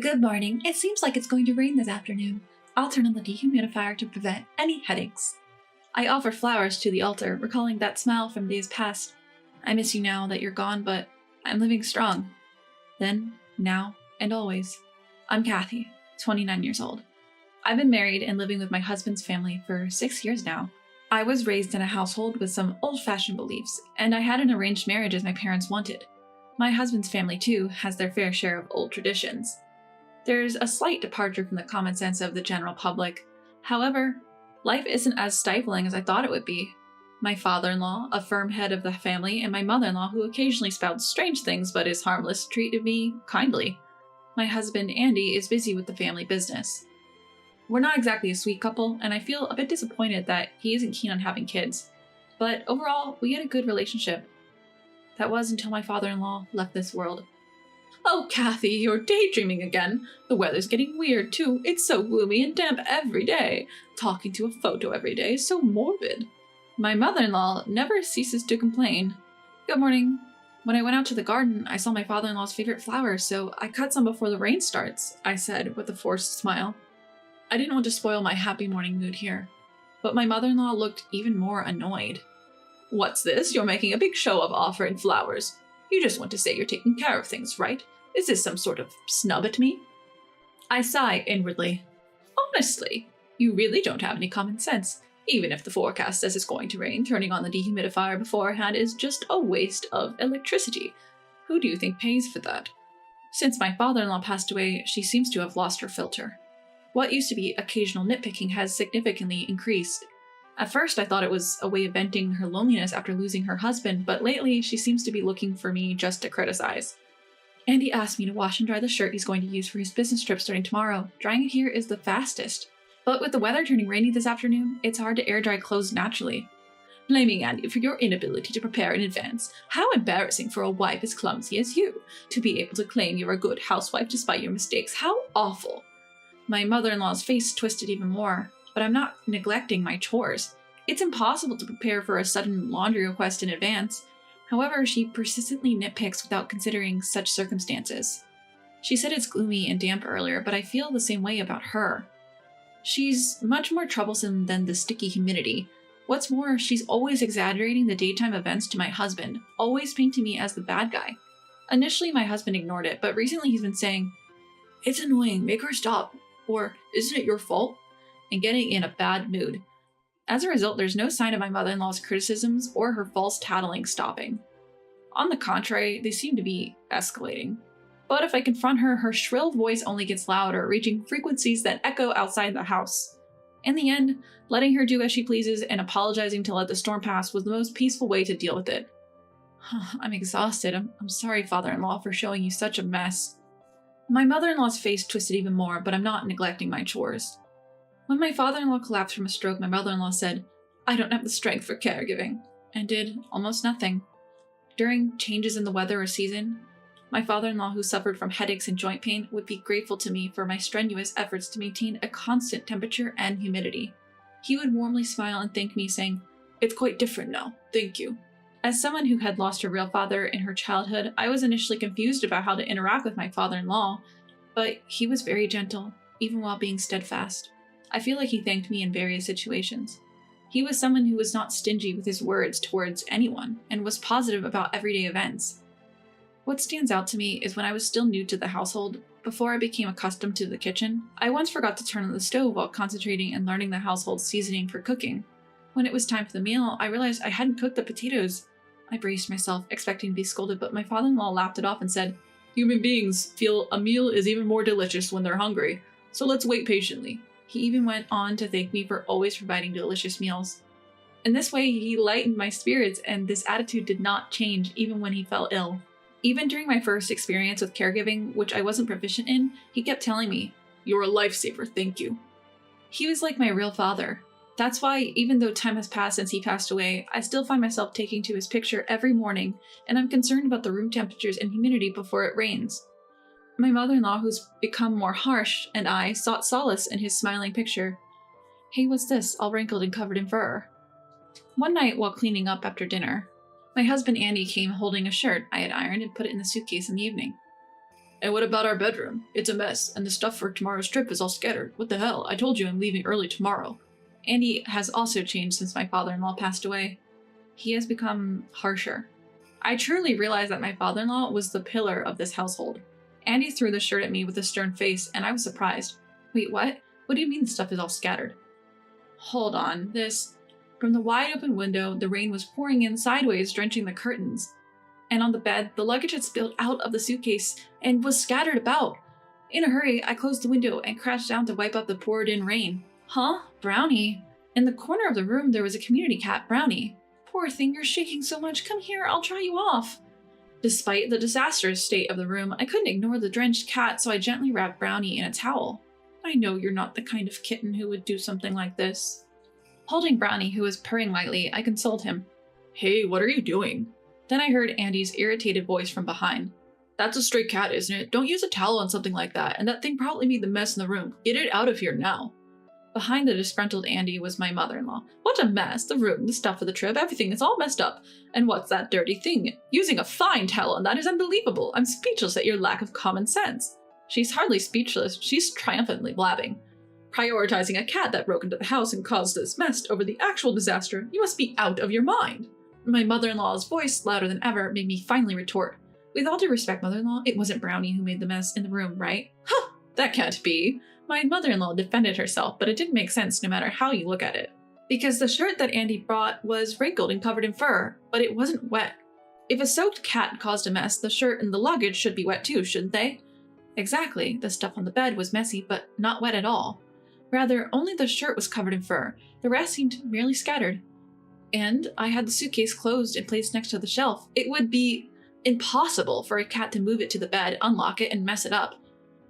Good morning. It seems like it's going to rain this afternoon. I'll turn on the dehumidifier to prevent any headaches. I offer flowers to the altar, recalling that smile from days past. I miss you now that you're gone, but I'm living strong. Then, now, and always. I'm Kathy, 29 years old. I've been married and living with my husband's family for 6 years now. I was raised in a household with some old-fashioned beliefs, and I had an arranged marriage as my parents wanted. My husband's family, too, has their fair share of old traditions. There's a slight departure from the common sense of the general public. However, life isn't as stifling as I thought it would be. My father-in-law, a firm head of the family, and my mother-in-law, who occasionally spouts strange things but is harmless, treated me kindly. My husband, Andy, is busy with the family business. We're not exactly a sweet couple, and I feel a bit disappointed that he isn't keen on having kids. But overall, we had a good relationship. That was until my father-in-law left this world. Oh, Kathy, you're daydreaming again. The weather's getting weird, too. It's so gloomy and damp every day. Talking to a photo every day is so morbid. My mother-in-law never ceases to complain. Good morning. When I went out to the garden, I saw my father-in-law's favorite flowers, so I cut some before the rain starts, I said with a forced smile. I didn't want to spoil my happy morning mood here, but my mother-in-law looked even more annoyed. What's this? You're making a big show of offering flowers. You just want to say you're taking care of things, right? Is this some sort of snub at me? I sigh inwardly. Honestly, you really don't have any common sense. Even if the forecast says it's going to rain, turning on the dehumidifier beforehand is just a waste of electricity. Who do you think pays for that? Since my father-in-law passed away, she seems to have lost her filter. What used to be occasional nitpicking has significantly increased. At first, I thought it was a way of venting her loneliness after losing her husband, but lately she seems to be looking for me just to criticize. Andy asked me to wash and dry the shirt he's going to use for his business trip starting tomorrow. Drying it here is the fastest. But with the weather turning rainy this afternoon, it's hard to air dry clothes naturally. Blaming Andy for your inability to prepare in advance. How embarrassing for a wife as clumsy as you, to be able to claim you're a good housewife despite your mistakes. How awful. My mother-in-law's face twisted even more, but I'm not neglecting my chores. It's impossible to prepare for a sudden laundry request in advance. However, she persistently nitpicks without considering such circumstances. She said it's gloomy and damp earlier, but I feel the same way about her. She's much more troublesome than the sticky humidity. What's more, she's always exaggerating the daytime events to my husband, always painting me as the bad guy. Initially, my husband ignored it, but recently he's been saying, "It's annoying, make her stop," or "Isn't it your fault?" and getting in a bad mood. As a result, there's no sign of my mother-in-law's criticisms or her false tattling stopping. On the contrary, they seem to be escalating. But if I confront her, her shrill voice only gets louder, reaching frequencies that echo outside the house. In the end, letting her do as she pleases and apologizing to let the storm pass was the most peaceful way to deal with it. I'm exhausted. I'm sorry, father-in-law, for showing you such a mess. My mother-in-law's face twisted even more, but I'm not neglecting my chores. When my father-in-law collapsed from a stroke, my mother-in-law said, "I don't have the strength for caregiving," and did almost nothing. During changes in the weather or season, my father-in-law, who suffered from headaches and joint pain, would be grateful to me for my strenuous efforts to maintain a constant temperature and humidity. He would warmly smile and thank me, saying, "It's quite different now, thank you." As someone who had lost her real father in her childhood, I was initially confused about how to interact with my father-in-law, but he was very gentle, even while being steadfast. I feel like he thanked me in various situations. He was someone who was not stingy with his words towards anyone, and was positive about everyday events. What stands out to me is when I was still new to the household, before I became accustomed to the kitchen, I once forgot to turn on the stove while concentrating and learning the household seasoning for cooking. When it was time for the meal, I realized I hadn't cooked the potatoes. I braced myself, expecting to be scolded, but my father-in-law laughed it off and said, "Human beings feel a meal is even more delicious when they're hungry, so let's wait patiently." He even went on to thank me for always providing delicious meals. In this way, he lightened my spirits, and this attitude did not change even when he fell ill. Even during my first experience with caregiving, which I wasn't proficient in, he kept telling me, "You're a lifesaver, thank you." He was like my real father. That's why, even though time has passed since he passed away, I still find myself taking to his picture every morning, and I'm concerned about the room temperatures and humidity before it rains. My mother-in-law, who's become more harsh, and I sought solace in his smiling picture. "Hey, what's this, all wrinkled and covered in fur?" One night, while cleaning up after dinner, my husband Andy came holding a shirt I had ironed and put it in the suitcase in the evening. And what about our bedroom? It's a mess, and the stuff for tomorrow's trip is all scattered. What the hell? I told you I'm leaving early tomorrow. Andy has also changed since my father-in-law passed away. He has become harsher. I truly realized that my father-in-law was the pillar of this household. Andy threw the shirt at me with a stern face, and I was surprised. Wait, what? What do you mean the stuff is all scattered? Hold on, this... From the wide-open window, the rain was pouring in sideways, drenching the curtains. And on the bed, the luggage had spilled out of the suitcase and was scattered about. In a hurry, I closed the window and crouched down to wipe up the poured-in rain. Huh? Brownie? In the corner of the room, there was a community cat, Brownie. Poor thing, you're shaking so much. Come here, I'll dry you off. Despite the disastrous state of the room, I couldn't ignore the drenched cat, so I gently wrapped Brownie in a towel. I know you're not the kind of kitten who would do something like this. Holding Brownie, who was purring lightly, I consoled him. Hey, what are you doing? Then I heard Andy's irritated voice from behind. That's a stray cat, isn't it? Don't use a towel on something like that, and that thing probably made the mess in the room. Get it out of here now. Behind the disgruntled Andy was my mother-in-law. What a mess! The room, the stuff for the trip, everything is all messed up. And what's that dirty thing? Using a fine towel on that is unbelievable. I'm speechless at your lack of common sense. She's hardly speechless. She's triumphantly blabbing. Prioritizing a cat that broke into the house and caused this mess over the actual disaster. You must be out of your mind. My mother-in-law's voice, louder than ever, made me finally retort. With all due respect, mother-in-law, it wasn't Brownie who made the mess in the room, right? Huh! That can't be. My mother-in-law defended herself, but it didn't make sense no matter how you look at it. Because the shirt that Andy brought was wrinkled and covered in fur, but it wasn't wet. If a soaked cat caused a mess, the shirt and the luggage should be wet too, shouldn't they? Exactly, the stuff on the bed was messy, but not wet at all. Rather, only the shirt was covered in fur. The rest seemed merely scattered. And I had the suitcase closed and placed next to the shelf. It would be impossible for a cat to move it to the bed, unlock it, and mess it up.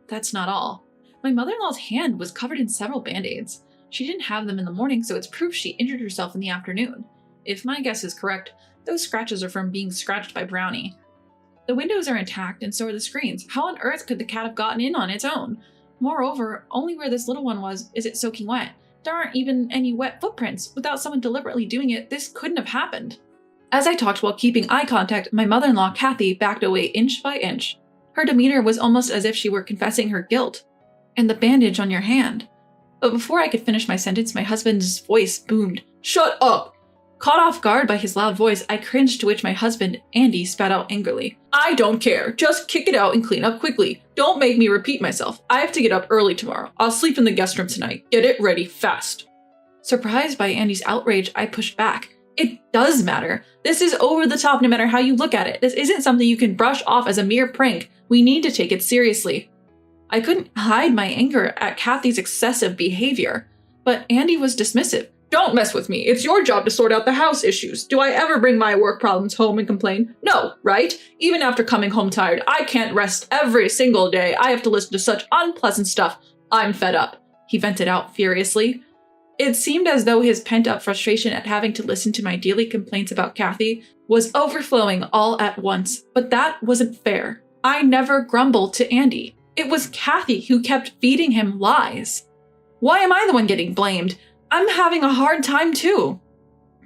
That's not all. My mother-in-law's hand was covered in several band-aids. She didn't have them in the morning, so it's proof she injured herself in the afternoon. If my guess is correct, those scratches are from being scratched by Brownie. The windows are intact, and so are the screens. How on earth could the cat have gotten in on its own? Moreover, only where this little one was is it soaking wet. There aren't even any wet footprints. Without someone deliberately doing it, this couldn't have happened. As I talked while keeping eye contact, my mother-in-law, Kathy, backed away inch by inch. Her demeanor was almost as if she were confessing her guilt. And the bandage on your hand. But before I could finish my sentence, my husband's voice boomed. Shut up! Caught off guard by his loud voice, I cringed, to which my husband, Andy, spat out angrily. I don't care. Just kick it out and clean up quickly. Don't make me repeat myself. I have to get up early tomorrow. I'll sleep in the guest room tonight. Get it ready fast. Surprised by Andy's outrage, I pushed back. It does matter. This is over the top no matter how you look at it. This isn't something you can brush off as a mere prank. We need to take it seriously. I couldn't hide my anger at Kathy's excessive behavior, but Andy was dismissive. Don't mess with me. It's your job to sort out the house issues. Do I ever bring my work problems home and complain? No, right? Even after coming home tired, I can't rest every single day. I have to listen to such unpleasant stuff. I'm fed up. He vented out furiously. It seemed as though his pent-up frustration at having to listen to my daily complaints about Kathy was overflowing all at once, but that wasn't fair. I never grumbled to Andy. It was Kathy who kept feeding him lies. Why am I the one getting blamed? I'm having a hard time too.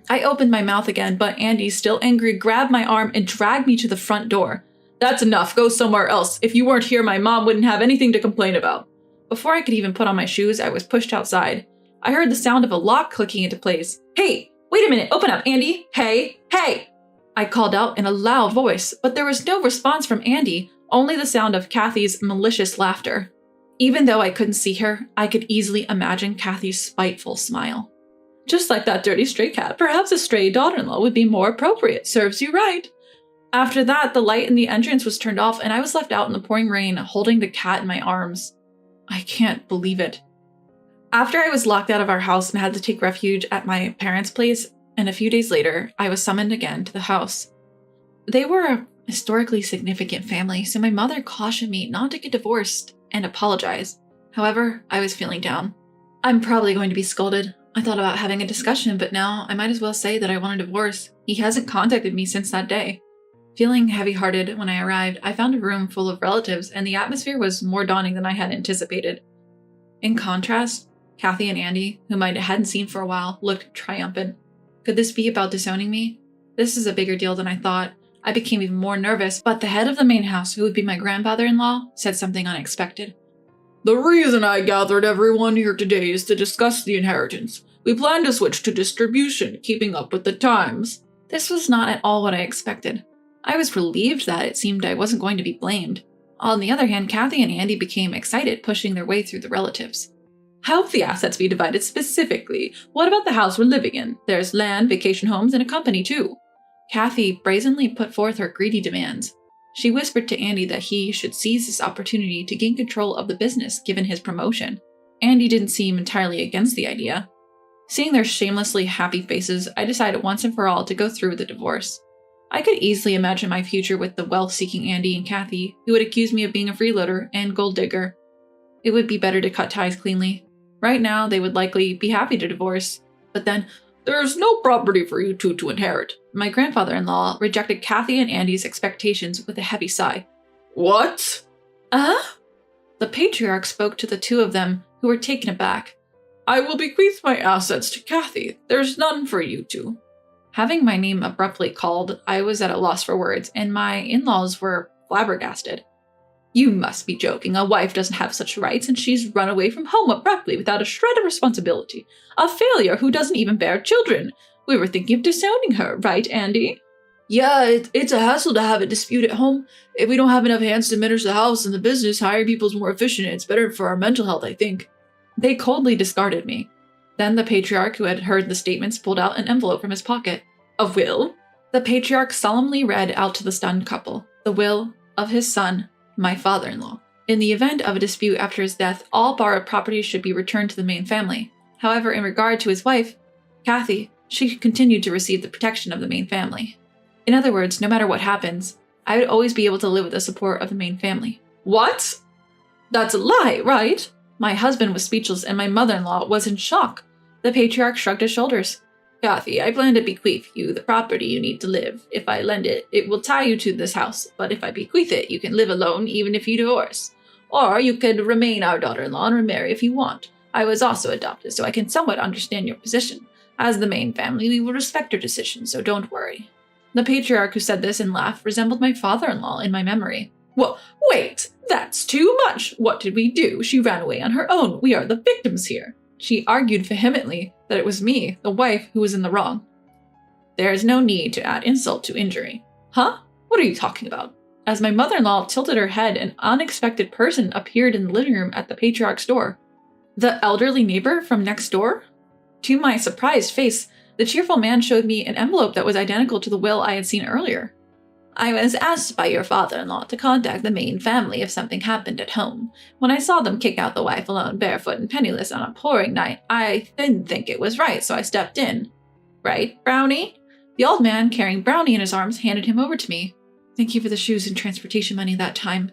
I opened my mouth again, but Andy, still angry, grabbed my arm and dragged me to the front door. That's enough. Go somewhere else. If you weren't here, my mom wouldn't have anything to complain about. Before I could even put on my shoes, I was pushed outside. I heard the sound of a lock clicking into place. Hey, wait a minute. Open up, Andy. Hey, hey. I called out in a loud voice, but there was no response from Andy, only the sound of Kathy's malicious laughter. Even though I couldn't see her, I could easily imagine Kathy's spiteful smile. Just like that dirty stray cat, perhaps a stray daughter-in-law would be more appropriate. Serves you right. After that, the light in the entrance was turned off and I was left out in the pouring rain, holding the cat in my arms. I can't believe it. After I was locked out of our house and had to take refuge at my parents' place, and a few days later, I was summoned again to the house. They were a historically significant family, so my mother cautioned me not to get divorced and apologize. However, I was feeling down. I'm probably going to be scolded. I thought about having a discussion, but now I might as well say that I want a divorce. He hasn't contacted me since that day. Feeling heavy-hearted when I arrived, I found a room full of relatives, and the atmosphere was more daunting than I had anticipated. In contrast, Kathy and Andy, whom I hadn't seen for a while, looked triumphant. Could this be about disowning me? This is a bigger deal than I thought. I became even more nervous, but the head of the main house, who would be my grandfather-in-law, said something unexpected. The reason I gathered everyone here today is to discuss the inheritance. We plan to switch to distribution, keeping up with the times. This was not at all what I expected. I was relieved that it seemed I wasn't going to be blamed. On the other hand, Kathy and Andy became excited, pushing their way through the relatives. How will the assets be divided specifically? What about the house we're living in? There's land, vacation homes, and a company too. Kathy brazenly put forth her greedy demands. She whispered to Andy that he should seize this opportunity to gain control of the business given his promotion. Andy didn't seem entirely against the idea. Seeing their shamelessly happy faces, I decided once and for all to go through with the divorce. I could easily imagine my future with the wealth-seeking Andy and Kathy, who would accuse me of being a freeloader and gold digger. It would be better to cut ties cleanly. Right now, they would likely be happy to divorce, but then, there's no property for you two to inherit. My grandfather-in-law rejected Kathy and Andy's expectations with a heavy sigh. What? The patriarch spoke to the two of them, who were taken aback. I will bequeath my assets to Kathy. There's none for you two. Having my name abruptly called, I was at a loss for words, and my in-laws were flabbergasted. You must be joking. A wife doesn't have such rights, and she's run away from home abruptly without a shred of responsibility. A failure who doesn't even bear children. We were thinking of disowning her, right, Andy? Yeah, it's a hassle to have a dispute at home. If we don't have enough hands to manage the house and the business, hiring people's more efficient. It's better for our mental health, I think. They coldly discarded me. Then the patriarch, who had heard the statements, pulled out an envelope from his pocket. A will? The patriarch solemnly read out to the stunned couple the will of his son, my father-in-law. In the event of a dispute after his death, all borrowed property should be returned to the main family. However, in regard to his wife, Kathy, she continued to receive the protection of the main family. In other words, no matter what happens, I would always be able to live with the support of the main family. What? That's a lie, right? My husband was speechless and my mother-in-law was in shock. The patriarch shrugged his shoulders. Kathy, I plan to bequeath you the property you need to live. If I lend it, it will tie you to this house, but if I bequeath it, you can live alone even if you divorce. Or you could remain our daughter-in-law and remarry if you want. I was also adopted, so I can somewhat understand your position. As the main family, we will respect your decision, so don't worry. The patriarch who said this and laughed resembled my father-in-law in my memory. Well, wait! That's too much! What did we do? She ran away on her own. We are the victims here. She argued vehemently that it was me, the wife, who was in the wrong. There is no need to add insult to injury. Huh? What are you talking about? As my mother-in-law tilted her head, an unexpected person appeared in the living room at the patriarch's door. The elderly neighbor from next door? To my surprised face, the cheerful man showed me an envelope that was identical to the will I had seen earlier. I was asked by your father-in-law to contact the main family if something happened at home. When I saw them kick out the wife alone, barefoot and penniless on a pouring night, I didn't think it was right, so I stepped in. Right, Brownie? The old man, carrying Brownie in his arms, handed him over to me. Thank you for the shoes and transportation money that time.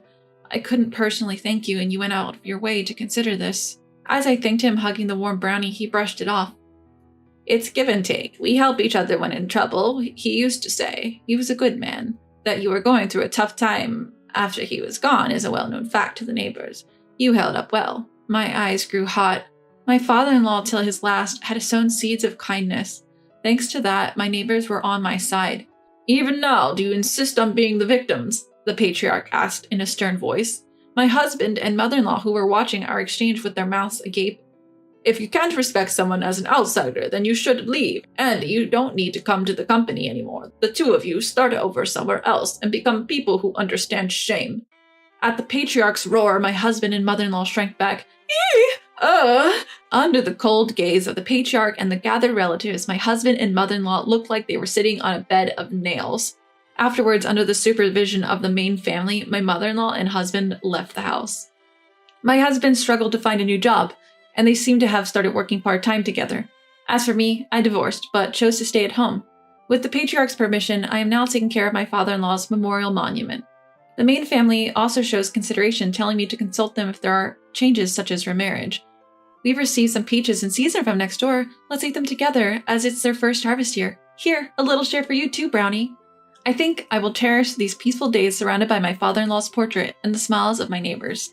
I couldn't personally thank you, and you went out of your way to consider this. As I thanked him, hugging the warm Brownie, he brushed it off. It's give and take. We help each other when in trouble. He used to say, he was a good man. That you were going through a tough time after he was gone is a well-known fact to the neighbors. You held up well. My eyes grew hot. My father-in-law, till his last, had sown seeds of kindness. Thanks to that, my neighbors were on my side. Even now, do you insist on being the victims? The patriarch asked in a stern voice. My husband and mother-in-law, who were watching our exchange with their mouths agape. If you can't respect someone as an outsider, then you should leave, and you don't need to come to the company anymore. The two of you start over somewhere else and become people who understand shame. At the patriarch's roar, my husband and mother-in-law shrank back. Under the cold gaze of the patriarch and the gathered relatives, my husband and mother-in-law looked like they were sitting on a bed of nails. Afterwards, under the supervision of the main family, my mother-in-law and husband left the house. My husband struggled to find a new job, and they seemed to have started working part-time together. As for me, I divorced, but chose to stay at home. With the patriarch's permission, I am now taking care of my father-in-law's memorial monument. The main family also shows consideration, telling me to consult them if there are changes such as remarriage. We've received some peaches in season from next door. Let's eat them together, as it's their first harvest year. Here, a little share for you too, Brownie. I think I will cherish these peaceful days surrounded by my father-in-law's portrait and the smiles of my neighbors.